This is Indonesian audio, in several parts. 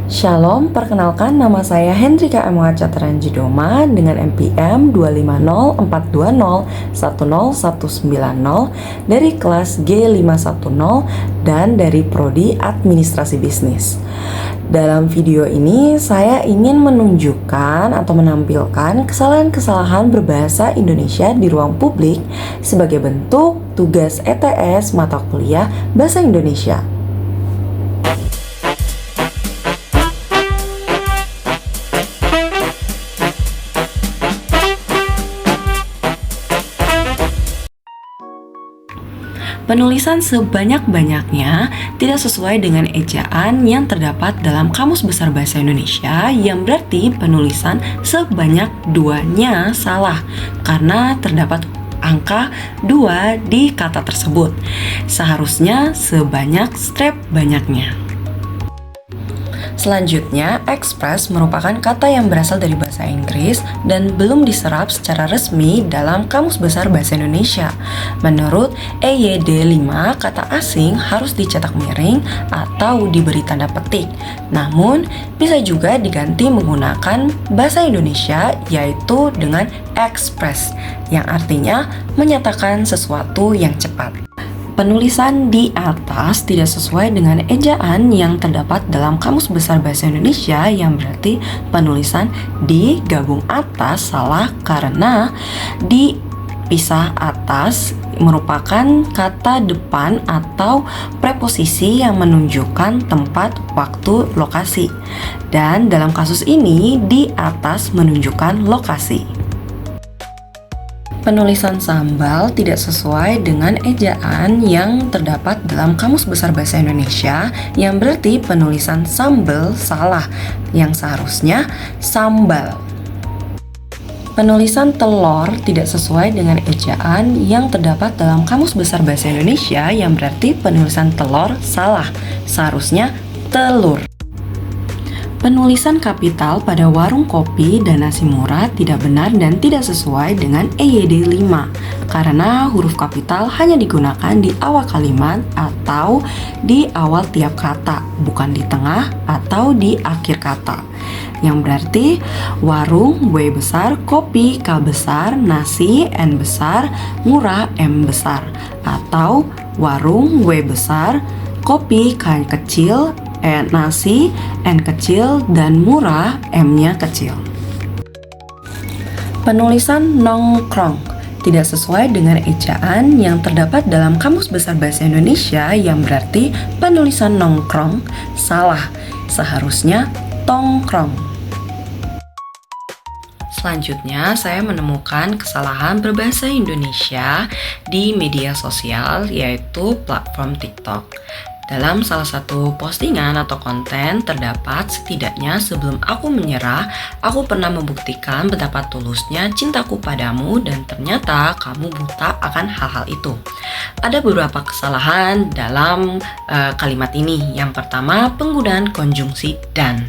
Shalom, perkenalkan nama saya Hendrika Emma Chatranjidoma dengan NPM 25042010190 dari kelas G510 dan dari Prodi Administrasi Bisnis. Dalam video ini saya ingin menunjukkan atau menampilkan kesalahan-kesalahan berbahasa Indonesia di ruang publik sebagai bentuk tugas ETS mata kuliah Bahasa Indonesia. Penulisan sebanyak-banyaknya tidak sesuai dengan ejaan yang terdapat dalam Kamus Besar Bahasa Indonesia, yang berarti penulisan sebanyak duanya salah karena terdapat angka 2 di kata tersebut. Seharusnya sebanyak strep banyaknya. Selanjutnya, express merupakan kata yang berasal dari bahasa Inggris dan belum diserap secara resmi dalam Kamus Besar Bahasa Indonesia. Menurut EYD 5, kata asing harus dicetak miring atau diberi tanda petik. Namun, bisa juga diganti menggunakan bahasa Indonesia, yaitu dengan express, yang artinya menyatakan sesuatu yang cepat. Penulisan di atas tidak sesuai dengan ejaan yang terdapat dalam Kamus Besar Bahasa Indonesia, yang berarti penulisan di gabung atas salah karena dipisah atas merupakan kata depan atau preposisi yang menunjukkan tempat, waktu, lokasi. Dan dalam kasus ini di atas menunjukkan lokasi. Penulisan sambal tidak sesuai dengan ejaan yang terdapat dalam Kamus Besar Bahasa Indonesia, yang berarti penulisan sambal salah, yang seharusnya sambal. Penulisan telur tidak sesuai dengan ejaan yang terdapat dalam Kamus Besar Bahasa Indonesia, yang berarti penulisan telur salah, seharusnya telur. Penulisan kapital pada warung kopi dan nasi murah tidak benar dan tidak sesuai dengan EYD 5 karena huruf kapital hanya digunakan di awal kalimat atau di awal tiap kata, bukan di tengah atau di akhir kata. Yang berarti warung W besar, kopi K besar, nasi N besar, murah M besar, atau warung W besar, kopi K kecil, nasi N kecil, dan murah M-nya kecil. Penulisan nongkrong tidak sesuai dengan ejaan yang terdapat dalam Kamus Besar Bahasa Indonesia, yang berarti penulisan nongkrong salah, seharusnya tongkrong. Selanjutnya, saya menemukan kesalahan berbahasa Indonesia di media sosial, yaitu platform TikTok. Dalam salah satu postingan atau konten terdapat setidaknya sebelum aku menyerah, aku pernah membuktikan betapa tulusnya cintaku padamu dan ternyata kamu buta akan hal-hal itu. Ada beberapa kesalahan dalam kalimat ini. Yang pertama, penggunaan konjungsi dan.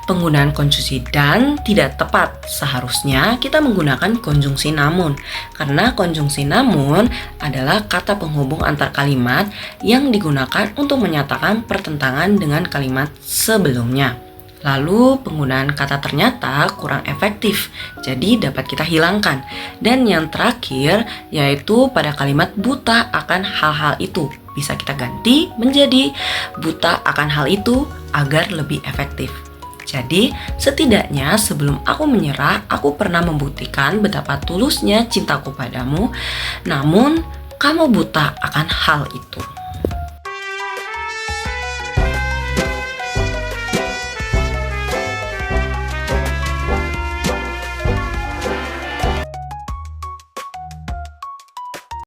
Penggunaan konjungsi dan tidak tepat. Seharusnya kita menggunakan konjungsi namun, karena konjungsi namun adalah kata penghubung antar kalimat yang digunakan untuk menyatakan pertentangan dengan kalimat sebelumnya. Lalu penggunaan kata ternyata kurang efektif, jadi dapat kita hilangkan. Dan yang terakhir yaitu pada kalimat buta akan hal-hal itu, bisa kita ganti menjadi buta akan hal itu agar lebih efektif. Jadi, setidaknya sebelum aku menyerah, aku pernah membuktikan betapa tulusnya cintaku padamu, namun kamu buta akan hal itu.